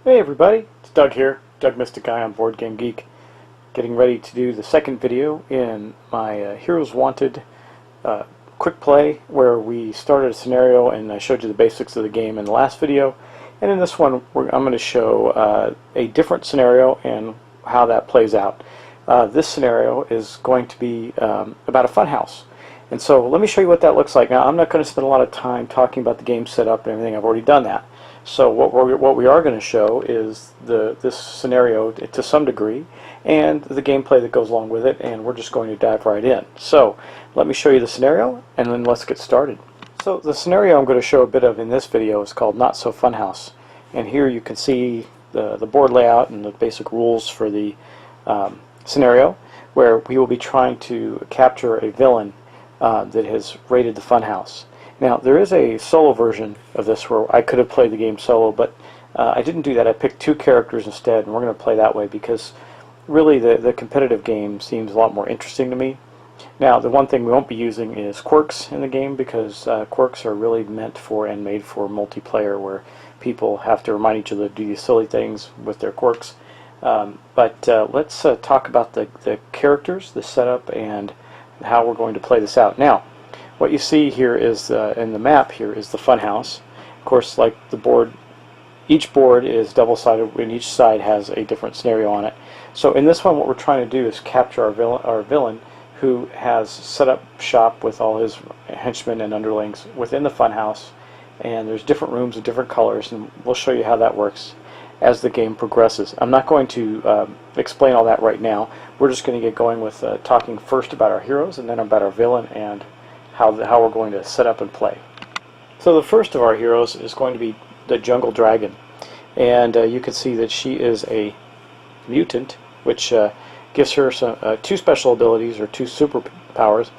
Hey everybody, it's Doug here, Doug Mystic Guy on Board Game Geek, getting ready to do the second video in my Heroes Wanted quick play, where we started a scenario and I showed you the basics of the game in the last video, and in this one I'm going to show a different scenario and how that plays out. This scenario is going to be about a funhouse, and so let me show you what that looks like. Now, I'm not going to spend a lot of time talking about the game setup and everything. I've already done that. So what we are going to show is this scenario to some degree, and the gameplay that goes along with it, and we're just going to dive right in. So let me show you the scenario, and then let's get started. So the scenario I'm going to show a bit of in this video is called Not So Funhouse, and here you can see the board layout and the basic rules for the scenario, where we will be trying to capture a villain that has raided the funhouse. Now, there is a solo version of this where I could have played the game solo, but I didn't do that. I picked two characters instead, and we're going to play that way because really the competitive game seems a lot more interesting to me. Now, the one thing we won't be using is quirks in the game, because quirks are really meant for and made for multiplayer, where people have to remind each other to do these silly things with their quirks. But let's talk about the characters, the setup, and how we're going to play this out. Now, what you see here is in the map here is the funhouse. Of course, like the board, each board is double-sided, and each side has a different scenario on it. So in this one, what we're trying to do is capture our villain, who has set up shop with all his henchmen and underlings within the funhouse. And there's different rooms of different colors, and we'll show you how that works as the game progresses. I'm not going to explain all that right now. We're just going to get going with talking first about our heroes, and then about our villain, and how we're going to set up and play. So the first of our heroes is going to be the Jungle Dragon, and you can see that she is a mutant, which gives her some two special abilities, or two superpowers.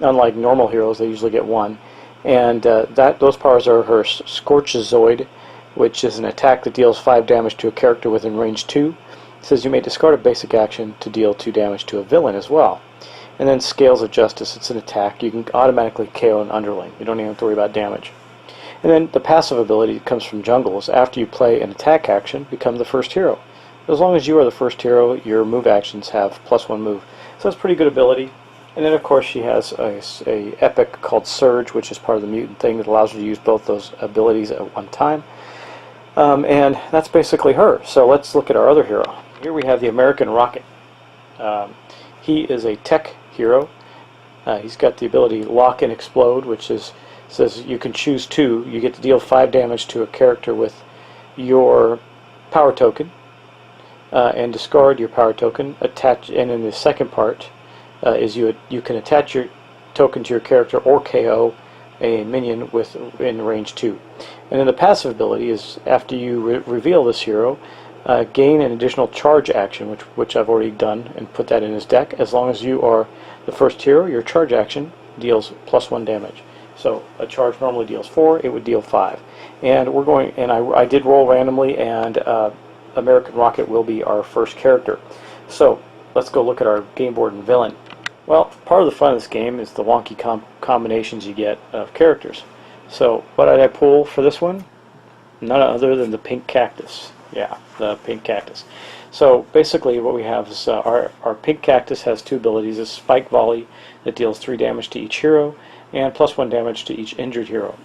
Unlike normal heroes, they usually get one, and those powers are her Scorchazoid, which is an attack that deals 5 damage to a character within range 2. It says you may discard a basic action to deal 2 damage to a villain as well. And then Scales of Justice, it's an attack. You can automatically KO an underling. You don't even have to worry about damage. And then the passive ability that comes from Jungles. After you play an attack action, become the first hero. As long as you are the first hero, your move actions have +1 move. So that's a pretty good ability. And then of course she has a epic called Surge, which is part of the mutant thing that allows her to use both those abilities at one time. And that's basically her. So let's look at our other hero. Here we have the American Rocket. He is a tech hero. He's got the ability Lock and Explode, which says you can choose 2. You get to deal 5 damage to a character with your power token, and discard your power token. Attach, and in the second part is you can attach your token to your character or KO a minion in range 2. And then the passive ability is, after you reveal this hero, gain an additional charge action, which I've already done and put that in his deck. As long as you are the first hero, your charge action deals +1 damage. So a charge normally deals 4, it would deal 5. And we're going, and I did roll randomly, and American Rocket will be our first character. So let's go look at our game board and villain. Well, part of the fun of this game is the wonky combinations you get of characters. So what did I pull for this one? None other than the pink cactus. Yeah, the pink cactus. So basically what we have is our pink cactus has 2 abilities. A Spike Volley that deals 3 damage to each hero, and +1 damage to each injured hero.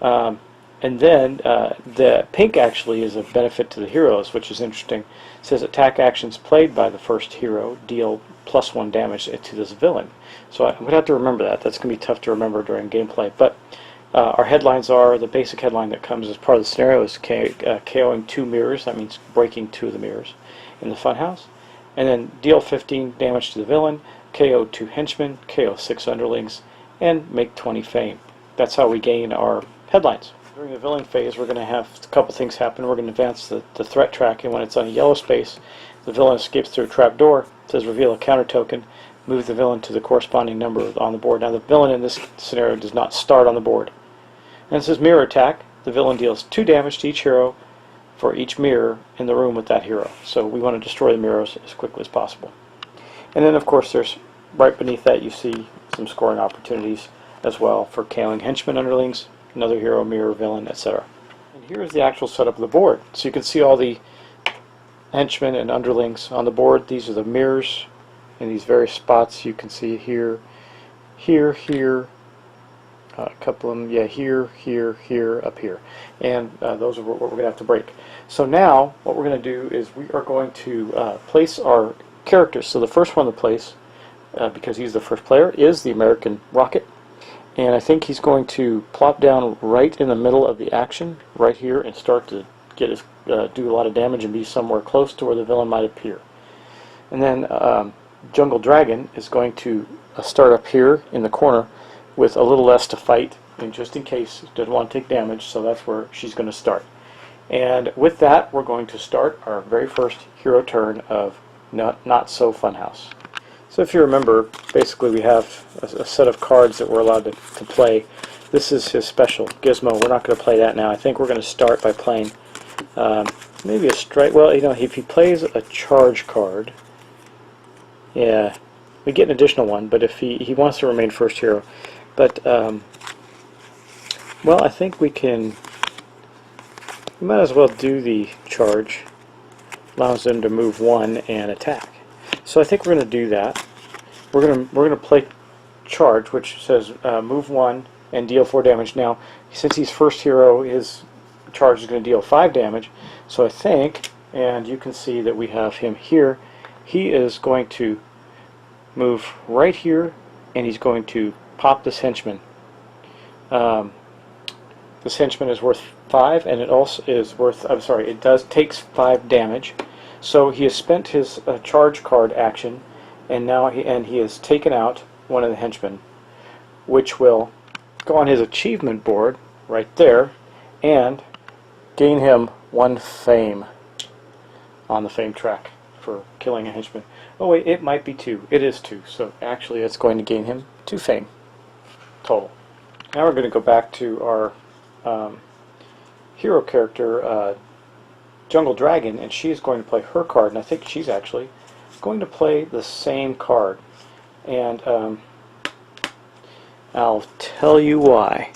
And then the pink actually is a benefit to the heroes, which is interesting. It says attack actions played by the first hero deal +1 damage to this villain. So I'm going to have to remember that. That's going to be tough to remember during gameplay. But our headlines are, the basic headline that comes as part of the scenario is KOing 2 mirrors. That means breaking 2 of the mirrors in the funhouse. And then deal 15 damage to the villain, KO 2 henchmen, KO 6 underlings, and make 20 fame. That's how we gain our headlines. During the villain phase, we're going to have a couple things happen. We're going to advance the threat track, and when it's on a yellow space, the villain escapes through a trap door. It says reveal a counter token, move the villain to the corresponding number on the board. Now the villain in this scenario does not start on the board. And it says mirror attack. The villain deals 2 damage to each hero for each mirror in the room with that hero. So we want to destroy the mirrors as quickly as possible. And then of course there's, right beneath that you see some scoring opportunities as well for KOing henchmen, underlings, another hero, mirror, villain, etc. And here's the actual setup of the board. So you can see all the henchmen and underlings on the board. These are the mirrors in these various spots. You can see here, here, here, a couple of them, yeah, here, here, here, up here. And those are what we're going to have to break. So now what we're going to do is we are going to place our characters. So the first one to place, because he's the first player, is the American Rocket. And I think he's going to plop down right in the middle of the action, right here, and start to get his, do a lot of damage and be somewhere close to where the villain might appear. And then Jungle Dragon is going to start up here in the corner with a little less to fight, and just in case he doesn't want to take damage, so that's where she's going to start. And with that, we're going to start our very first hero turn of Not So Funhouse. So if you remember, basically we have a set of cards that we're allowed to play. This is his special, Gizmo. We're not going to play that now. I think we're going to start by playing maybe a strike. Well, you know, if he plays a charge card, yeah, we get an additional one, but if he wants to remain first hero. But, well, I think we might as well do the charge. Allows them to move one and attack. So I think we're going to do that. We're going to play charge, which says move one and deal 4 damage. Now, since he's first hero, his charge is going to deal 5 damage. So I think, and you can see that we have him here. He is going to move right here, and he's going to pop this henchman. This henchman is worth 5, and it also is worth, I'm sorry, it takes 5 damage. So he has spent his charge card action, and now he has taken out one of the henchmen, which will go on his achievement board right there and gain him 1 fame on the fame track for killing a henchman. Oh wait, it might be 2. It is 2. So actually it's going to gain him 2 fame total. Now we're going to go back to our hero character, Jungle Dragon, and she's going to play her card, and I think she's actually going to play the same card. And I'll tell you why.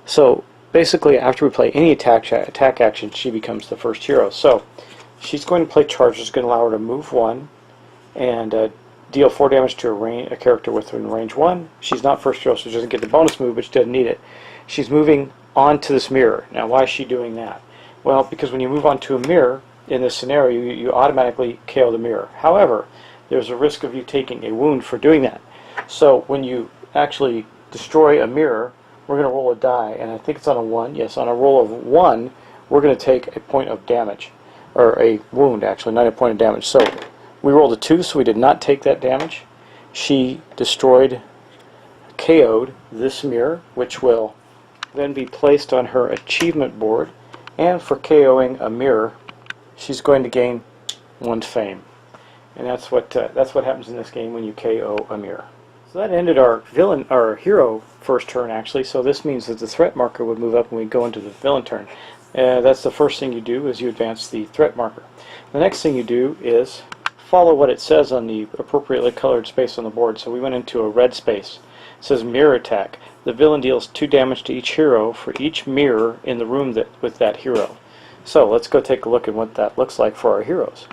So basically, after we play any attack action, she becomes the first hero. So she's going to play charge, which is going to allow her to move 1 and deal 4 damage to a character within range 1. She's not first hero, so she doesn't get the bonus move, but she doesn't need it. She's moving onto this mirror. Now, why is she doing that? Well, because when you move onto a mirror, in this scenario, you automatically KO the mirror. However, there's a risk of you taking a wound for doing that. So when you actually destroy a mirror, we're going to roll a die, and I think it's on a 1. Yes, on a roll of 1, we're going to take a point of damage, or a wound, actually, not a point of damage. So we rolled a 2, so we did not take that damage. She destroyed, KO'd this mirror, which will then be placed on her achievement board. And for KOing a mirror, she's going to gain 1 fame. And that's what happens in this game when you KO a mirror. So that ended our hero first turn, actually. So this means that the threat marker would move up when we go into the villain turn. That's the first thing you do, is you advance the threat marker. The next thing you do is follow what it says on the appropriately colored space on the board. So we went into a red space. It says mirror attack. The villain deals 2 damage to each hero for each mirror in the room with that hero. So let's go take a look at what that looks like for our heroes.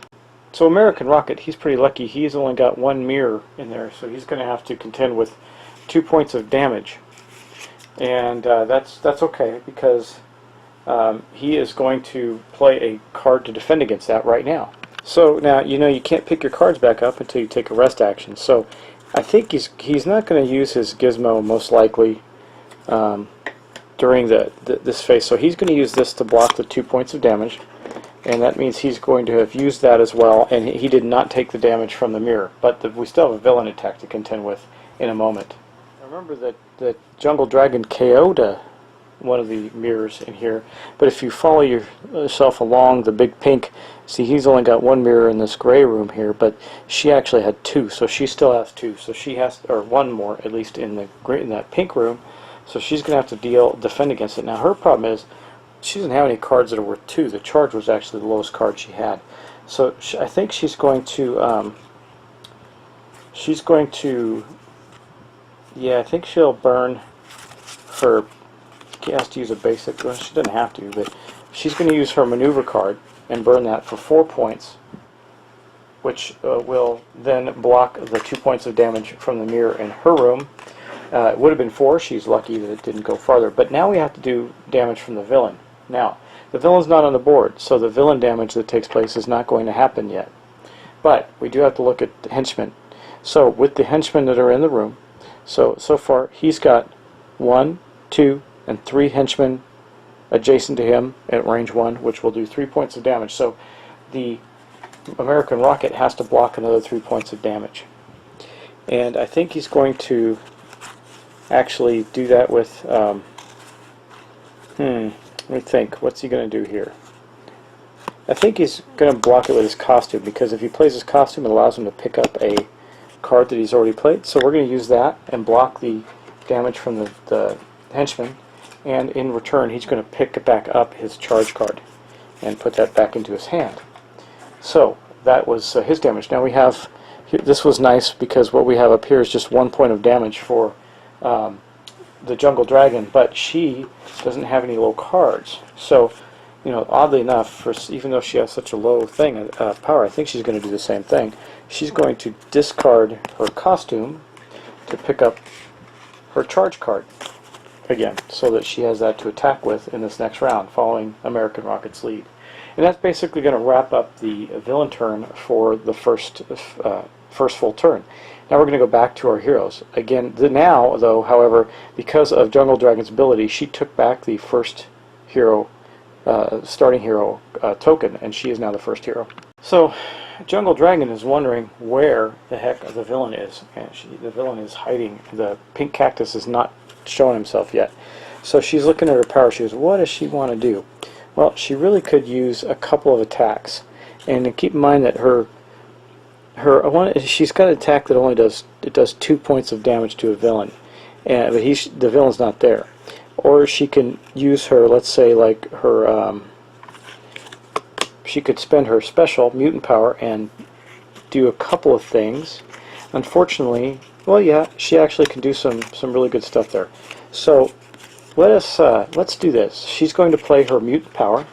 So American Rocket, he's pretty lucky. He's only got 1 mirror in there, so he's going to have to contend with 2 points of damage. And that's okay, because he is going to play a card to defend against that right now. So now, you know, you can't pick your cards back up until you take a rest action. So I think he's not going to use his gizmo, most likely, during this phase. So he's going to use this to block the 2 points of damage, and that means he's going to have used that as well, and he did not take the damage from the mirror. But we still have a villain attack to contend with in a moment. Remember that the Jungle Dragon KO'd one of the mirrors in here, but if you follow yourself along the big pink, see, he's only got 1 mirror in this gray room here, but she actually had 2, so she still has 2, so she has, or 1 more at least in that pink room, so she's going to have to defend against it. Now her problem is she doesn't have any cards that are worth 2. The charge was actually the lowest card she had, so I think she's going to yeah, I think she'll burn her has to use a basic. Well, she doesn't have to, but she's going to use her maneuver card and burn that for 4 points, which will then block the 2 points of damage from the mirror in her room. It would have been 4. She's lucky that it didn't go farther. But now we have to do damage from the villain. Now, the villain's not on the board, so the villain damage that takes place is not going to happen yet. But we do have to look at the henchmen. So with the henchmen that are in the room, so far he's got 1, 2, and 3 henchmen adjacent to him at range 1, which will do 3 points of damage. So the American Rocket has to block another 3 points of damage. And I think he's going to actually do that with, let me think, what's he going to do here? I think he's going to block it with his costume, because if he plays his costume, it allows him to pick up a card that he's already played. So we're going to use that and block the damage from the henchman, and in return he's going to pick back up his charge card and put that back into his hand. So that was his damage. Now we have, this was nice because what we have up here is just 1 point of damage for the Jungle Dragon, but she doesn't have any low cards. So, you know, oddly enough, even though she has such a low power, I think she's going to do the same thing. She's going to discard her costume to pick up her charge card again, so that she has that to attack with in this next round, following American Rocket's lead. And that's basically going to wrap up the villain turn for the first full turn. Now we're going to go back to our heroes. Again, now, though, however, because of Jungle Dragon's ability, she took back the first hero, starting hero token, and she is now the first hero. So Jungle Dragon is wondering where the heck the villain is, and the villain is hiding. The pink cactus is not showing himself yet. So she's looking at her power. She goes, what does she want to do? Well, she really could use a couple of attacks, and keep in mind that she's got an attack that only does 2 points of damage to a villain, but the villain's not there. Or she can use her, let's say, like her, she could spend her special mutant power and do a couple of things. Unfortunately, well, yeah, she actually can do some really good stuff there. So let's do this. She's going to play her mutant power,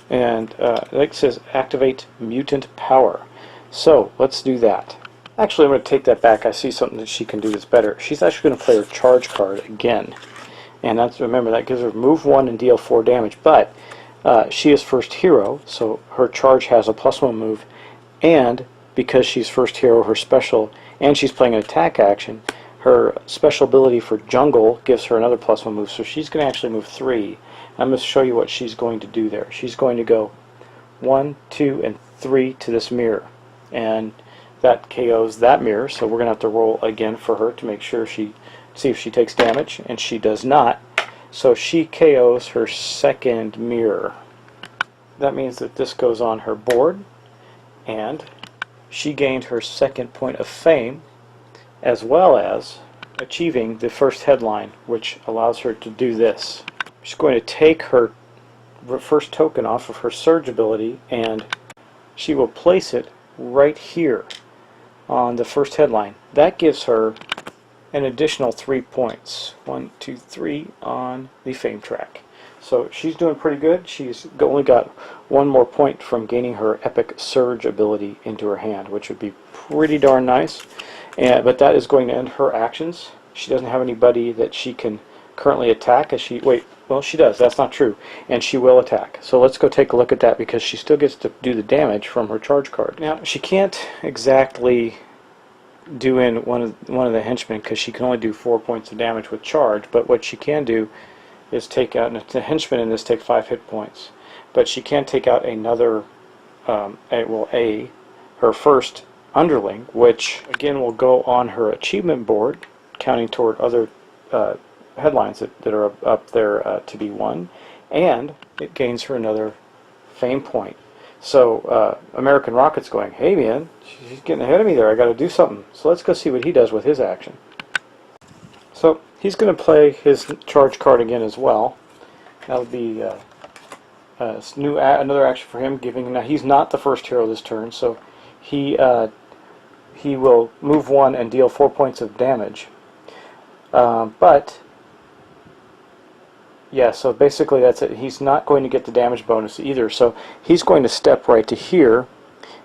and like it says, activate mutant power. So let's do that. Actually, I'm going to take that back. I see something that she can do that's better. She's actually going to play her charge card again, and remember, that gives her move 1 and deal 4 damage. But she is first hero, so her charge has a +1 move, and because she's first hero, her special, and she's playing an attack action, her special ability for jungle gives her another +1 move, so she's going to actually move 3. I'm going to show you what she's going to do there. She's going to go 1, 2, and 3 to this mirror, and that KOs that mirror, so we're going to have to roll again for her to make sure see if she takes damage, and she does not. So she KOs her second mirror. That means that this goes on her board, and she gained her second point of fame, as well as achieving the first headline, which allows her to do this. She's going to take her first token off of her surge ability, and she will place it right here on the first headline. That gives her an additional 3 points. 1, 2, 3 on the fame track. So she's doing pretty good. She's only got 1 more point from gaining her epic surge ability into her hand, which would be pretty darn nice. But that is going to end her actions. She doesn't have anybody that she can currently attack. Well, she does. That's not true. And she will attack. So let's go take a look at that, because she still gets to do the damage from her charge card. Now, she can't exactly do in one of the henchmen, because she can only do 4 points of damage with charge. But what she can do is take out, and the henchmen in this take 5 hit points. But she can take out another, her first underling, which again will go on her achievement board, counting toward other headlines that are up there to be won, and it gains her another fame point. So American Rocket's going, hey man, she's getting ahead of me there, I got to do something. So let's go see what he does with his action. So he's going to play his charge card again as well. That would be another action for him. Now he's not the first hero this turn, so he will move 1 and deal 4 points of damage. But Yeah, so basically that's it. He's not going to get the damage bonus either. So he's going to step right to here,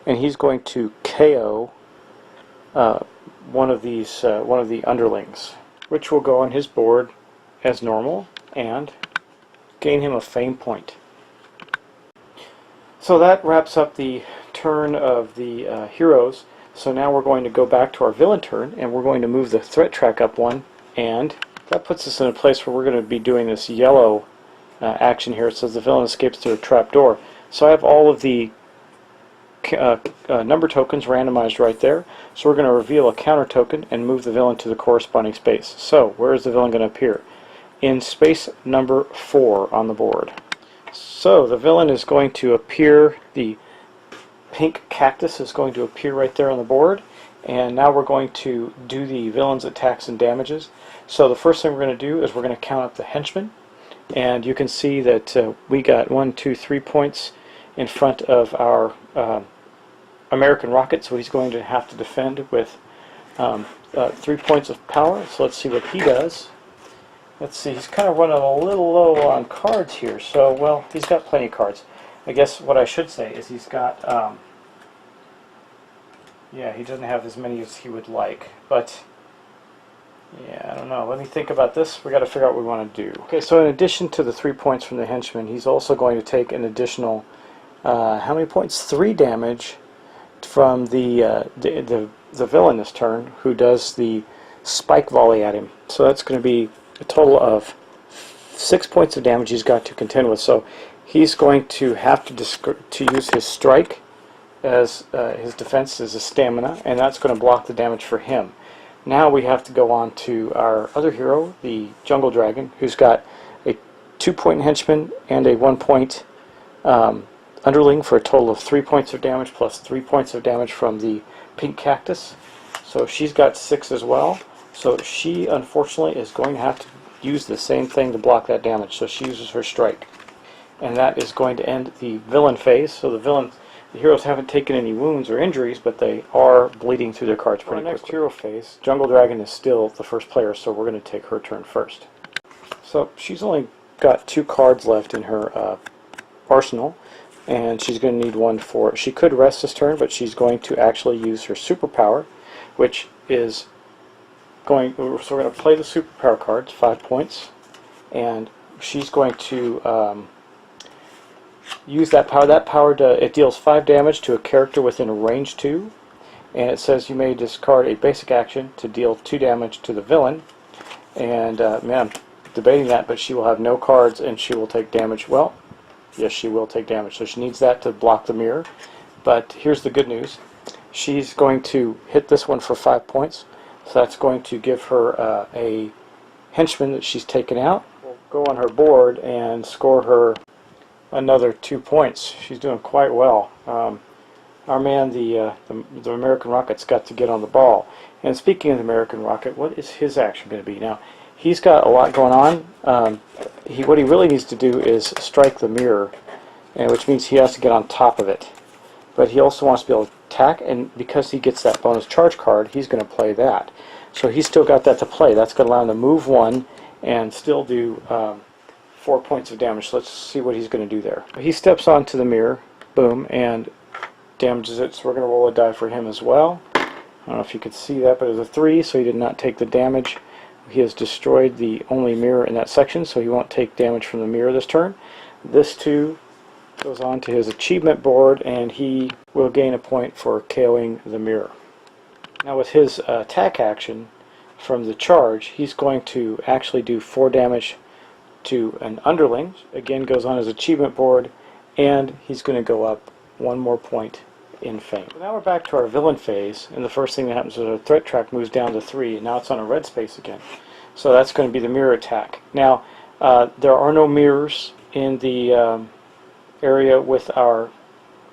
and he's going to KO one of the underlings, which will go on his board as normal and gain him a fame point. So that wraps up the turn of the heroes. So now we're going to go back to our villain turn, and we're going to move the threat track up one, and that puts us in a place where we're going to be doing this yellow action here. It says the villain escapes through a trap door. So I have all of the number tokens randomized right there. So we're going to reveal a counter token and move the villain to the corresponding space. So where is the villain going to appear? In space number 4 on the board. So the villain is going to appear, the pink cactus is going to appear right there on the board, and now we're going to do the villain's attacks and damages. So the first thing we're going to do is we're going to count up the henchmen, and you can see that we got 1, 2, 3 points in front of our American rocket, so he's going to have to defend with 3 points of power. So let's see what he does. Let's see, he's kind of running a little low on cards here, so, well, he's got plenty of cards. I guess what I should say is he's got, yeah, he doesn't have as many as he would like, but, yeah, I don't know. Let me think about this. We got to figure out what we want to do. Okay, so in addition to the 3 points from the henchman, he's also going to take an additional, how many points? 3 damage from the villain this turn, who does the spike volley at him. So that's going to be a total of 6 points of damage he's got to contend with. So he's going to have to use his strike as his defense as a stamina, and that's going to block the damage for him. Now we have to go on to our other hero, the Jungle Dragon, who's got a 2-point henchman and a 1-point underling for a total of 3 points of damage plus 3 points of damage from the pink cactus. So she's got 6 as well. So she, unfortunately, is going to have to use the same thing to block that damage. So she uses her strike. And that is going to end the villain phase. So the heroes haven't taken any wounds or injuries, but they are bleeding through their cards pretty quickly. Next hero phase, Jungle Dragon is still the first player, so we're going to take her turn first. So she's only got 2 cards left in her arsenal, and she's going to need one for... She could rest this turn, but she's going to actually use her superpower, which is going... So we're going to play the superpower cards, 5 points, and she's going to use that power. That power, it deals 5 damage to a character within a range 2, and it says you may discard a basic action to deal 2 damage to the villain. And man, I'm debating that, but she will have no cards and she will take damage. Well, yes, she will take damage, so she needs that to block the mirror. But here's the good news. She's going to hit this one for 5 points, so that's going to give her a henchman that she's taken out. We'll go on her board and score her another 2 points. She's doing quite well. Our man, the American Rocket's got to get on the ball. And speaking of the American Rocket, what is his action going to be? Now, he's got a lot going on. What he really needs to do is strike the mirror, which means he has to get on top of it. But he also wants to be able to attack, and because he gets that bonus charge card, he's going to play that. So he's still got that to play. That's going to allow him to move 1 and still do 4 points of damage. So let's see what he's going to do there. He steps onto the mirror, boom, and damages it. So we're going to roll a die for him as well. I don't know if you could see that, but it was a 3, so he did not take the damage. He has destroyed the only mirror in that section, so he won't take damage from the mirror this turn. This too goes on to his achievement board, and he will gain a point for KOing the mirror. Now with his attack action from the charge, he's going to actually do 4 damage to an underling. Again, goes on his achievement board, and he's going to go up 1 more point in fame. So now we're back to our villain phase, and the first thing that happens is our threat track moves down to 3, and now it's on a red space again. So that's going to be the mirror attack. Now, there are no mirrors in the area with our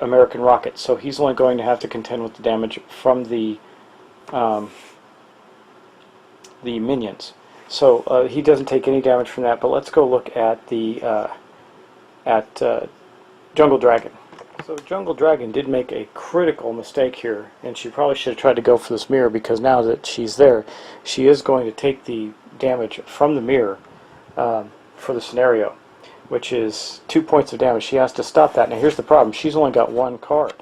American Rocket, so he's only going to have to contend with the damage from the minions. So he doesn't take any damage from that, but let's go look at the Jungle Dragon. So Jungle Dragon did make a critical mistake here, and she probably should have tried to go for this mirror, because now that she's there, she is going to take the damage from the mirror. for the scenario, which is 2 points of damage. She has to stop that. Now here's the problem. She's only got 1 card,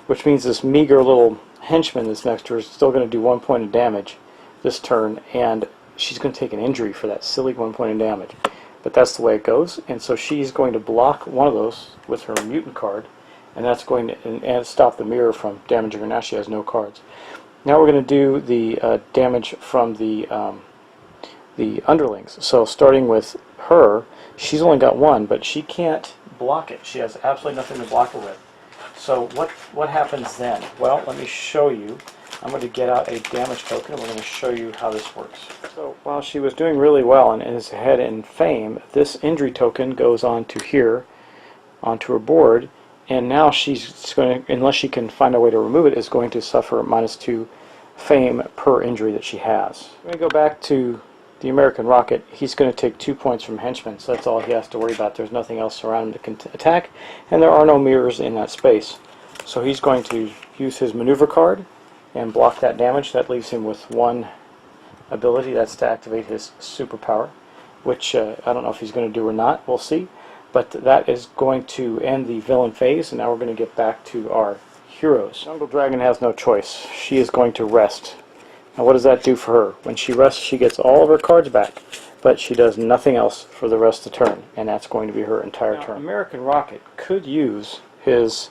which means this meager little henchman that's next to her is still going to do 1 point of damage this turn, and she's going to take an injury for that silly 1 point of damage. But that's the way it goes, and so she's going to block one of those with her mutant card, and that's going to and stop the mirror from damaging her. Now she has no cards. Now we're going to do the damage from the underlings. So starting with her, she's only got 1, but she can't block it. She has absolutely nothing to block it with. So what happens then? Well, let me show you. I'm going to get out a damage token, and we're going to show you how this works. So while she was doing really well and is ahead in fame, this injury token goes on to here, onto her board, and now she's going to, unless she can find a way to remove it, is going to suffer -2 fame per injury that she has. I'm going to go back to the American Rocket. He's going to take 2 points from Henchman, so that's all he has to worry about. There's nothing else around him that can attack, and there are no mirrors in that space. So he's going to use his maneuver card and block that damage. That leaves him with 1 ability. That's to activate his superpower, which I don't know if he's going to do or not. We'll see. But that is going to end the villain phase, and now we're going to get back to our heroes. Jungle Dragon has no choice. She is going to rest. Now what does that do for her? When she rests, she gets all of her cards back, but she does nothing else for the rest of the turn, and that's going to be her entire turn. American Rocket could use his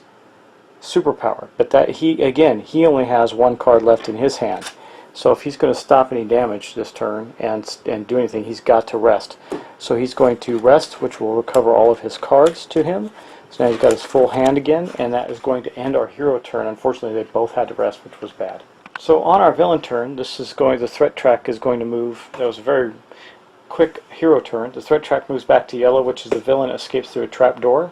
superpower, but that he only has 1 card left in his hand. So if he's going to stop any damage this turn and do anything, he's got to rest. So he's going to rest, which will recover all of his cards to him. So now he's got his full hand again, and that is going to end our hero turn. Unfortunately, they both had to rest, which was bad. So on our villain turn, the threat track is going to move. That was a very quick hero turn. The threat track moves back to yellow, which is the villain escapes through a trap door,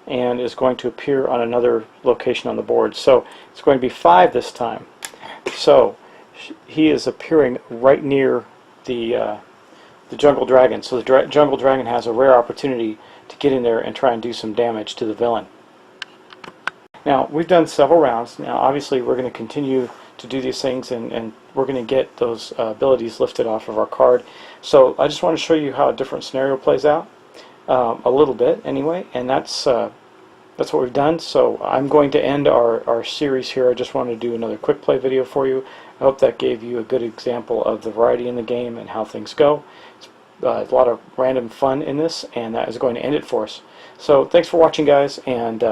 and is going to appear on another location on the board. So it's going to be 5 this time. So he is appearing right near the Jungle Dragon. So the Jungle Dragon has a rare opportunity to get in there and try and do some damage to the villain. Now, we've done several rounds. Now, obviously, we're going to continue to do these things, and we're going to get those abilities lifted off of our card. So I just want to show you how a different scenario plays out, a little bit anyway, and that's what we've done. So I'm going to end our series here. I just wanted to do another quick play video for you. I hope that gave you a good example of the variety in the game and how things go. It's a lot of random fun in this, and that is going to end it for us. So thanks for watching, guys, and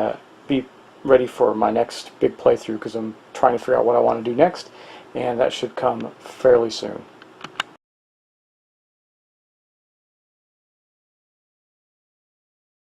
be ready for my next big playthrough, because I'm trying to figure out what I want to do next, and that should come fairly soon.